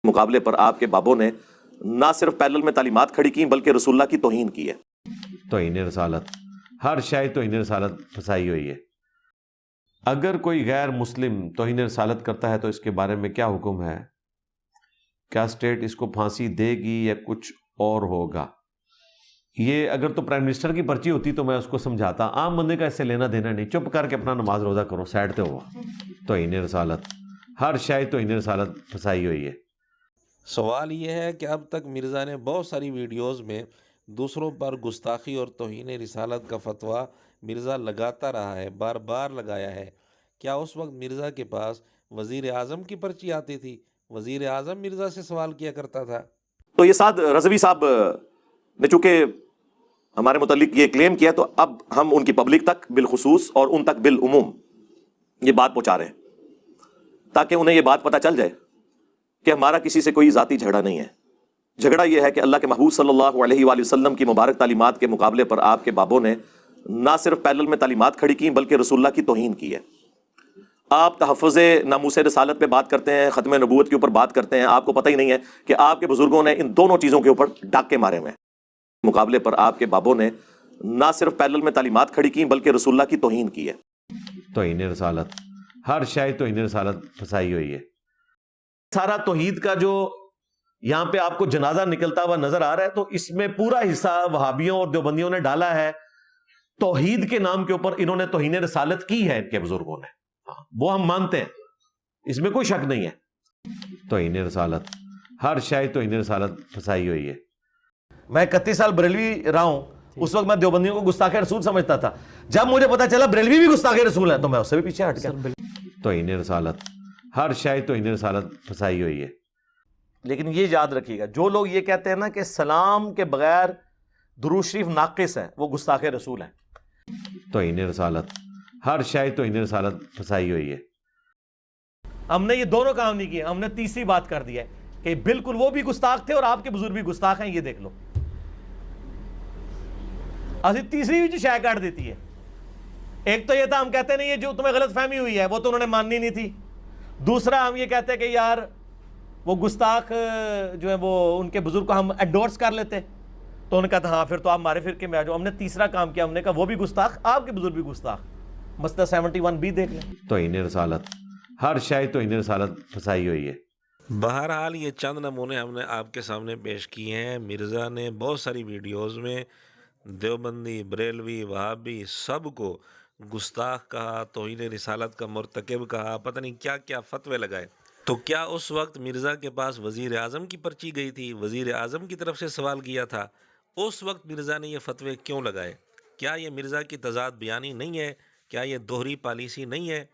مقابلے پر آپ کے بابوں نے نہ صرف پیرل میں تعلیمات کھڑی کی بلکہ رسول اللہ کی توہین کی ہے۔ توہین رسالت، ہر شے توہین رسالت پھنسائی ہوئی ہے۔ اگر کوئی غیر مسلم توہین رسالت کرتا ہے تو اس کے بارے میں کیا حکم ہے؟ کیا اسٹیٹ اس کو پھانسی دے گی یا کچھ اور ہوگا؟ یہ اگر تو پرائم منسٹر کی پرچی ہوتی تو میں اس کو سمجھاتا، عام بندے کا اس سے لینا دینا نہیں، چپ کر کے اپنا نماز روزہ کرو، سائڈ تے ہوا۔ توہین رسالت، ہر شے توہین رسالت پھنسائی ہوئی ہے۔ سوال یہ ہے کہ اب تک مرزا نے بہت ساری ویڈیوز میں دوسروں پر گستاخی اور توہین رسالت کا فتویٰ مرزا لگاتا رہا ہے، بار بار لگایا ہے۔ کیا اس وقت مرزا کے پاس وزیر اعظم کی پرچی آتی تھی؟ وزیر اعظم مرزا سے سوال کیا کرتا تھا؟ تو یہ سعد رضوی صاحب نے چونکہ ہمارے متعلق یہ کلیم کیا تو اب ہم ان کی پبلک تک بالخصوص اور ان تک بالعموم یہ بات پہنچا رہے ہیں تاکہ انہیں یہ بات پتہ چل جائے کہ ہمارا کسی سے کوئی ذاتی جھگڑا نہیں ہے۔ جھگڑا یہ ہے کہ اللہ کے محبوب صلی اللہ علیہ وآلہ وسلم کی مبارک تعلیمات کے مقابلے پر آپ کے بابوں نے نہ صرف پیرل میں تعلیمات کھڑی کی بلکہ رسول اللہ کی توہین کی ہے۔ آپ تحفظ ناموس رسالت پہ بات کرتے ہیں، ختم نبوت کے اوپر بات کرتے ہیں، آپ کو پتہ ہی نہیں ہے کہ آپ کے بزرگوں نے ان دونوں چیزوں کے اوپر ڈاکے مارے ہوئے ہیں۔ مقابلے پر آپ کے بابوں نے نہ صرف پیرل میں تعلیمات کھڑی کی بلکہ رسول اللہ کی توہین کی ہے۔ توہین رسالت، ہر شے توہین رسالت پھنسائی ہوئی ہے۔ سارا توحید کا جو یہاں پہ آپ کو جنازہ نکلتا ہوا نظر آ رہا ہے تو اس میں پورا حصہ وہابیوں اور دیوبندیوں نے ڈالا ہے۔ توحید کے نام کے اوپر انہوں نے توہین رسالت کی ہے ان کے بزرگوں نے، وہ ہم مانتے ہیں، اس میں کوئی شک نہیں ہے۔ توہین رسالت، ہر شے توہین رسالت پھنسائی ہوئی ہے۔ میں 31 سال بریلوی رہا ہوں، اس وقت میں دیوبندیوں کو گستاخ رسول سمجھتا تھا، جب مجھے پتا چلا بریلوی بھی گستاخ رسول ہے تو میں اس سے بھی پیچھے ہٹ گیا۔ توہین رسالت، ہر شے توہین رسالت پھنسائی ہوئی ہے۔ لیکن یہ یاد رکھیے گا، جو لوگ یہ کہتے ہیں نا کہ سلام کے بغیر درود شریف ناقص ہے، وہ گستاخ رسول ہیں۔ توہین رسالت، ہر شے توہین رسالت پھنسائی ہوئی ہے۔ ہم نے یہ دونوں کام نہیں کیے، ہم نے تیسری بات کر دی ہے کہ بالکل وہ بھی گستاخ تھے اور آپ کے بزرگ بھی گستاخ ہیں، یہ دیکھ لو۔ اسی تیسری بھی جو شے کاٹ دیتی ہے، ایک تو یہ تھا ہم کہتے نہیں یہ جو تمہیں غلط فہمی ہوئی ہے وہ تو انہوں نے ماننی نہیں تھی، دوسرا ہم یہ کہتے ہیں کہ یار وہ گستاخ جو ہے وہ ان کے بزرگ کو ہم انڈورس کر لیتے، تو انہوں نے کہا تھا ہاں پھر تو آپ ہمارے فرقے میں آ جاؤ۔ ہم نے تیسرا کام کیا، ہم نے کہا وہ بھی گستاخ، آپ کے بزرگ بھی گستاخ۔ مسئلہ 71B دیکھ لیں۔ توہین رسالت، ہر شے توہین رسالت پھنسائی ہوئی ہے۔ بہرحال یہ چند نمونے ہم نے آپ کے سامنے پیش کیے ہیں۔ مرزا نے بہت ساری ویڈیوز میں دیوبندی، بریلوی، وہابی سب کو گستاخ کہا، توہین رسالت کا مرتکب کہا، پتہ نہیں کیا کیا فتوے لگائے۔ تو کیا اس وقت مرزا کے پاس وزیر اعظم کی پرچی گئی تھی؟ وزیر اعظم کی طرف سے سوال کیا تھا؟ اس وقت مرزا نے یہ فتوے کیوں لگائے؟ کیا یہ مرزا کی تضاد بیانی نہیں ہے؟ کیا یہ دوہری پالیسی نہیں ہے؟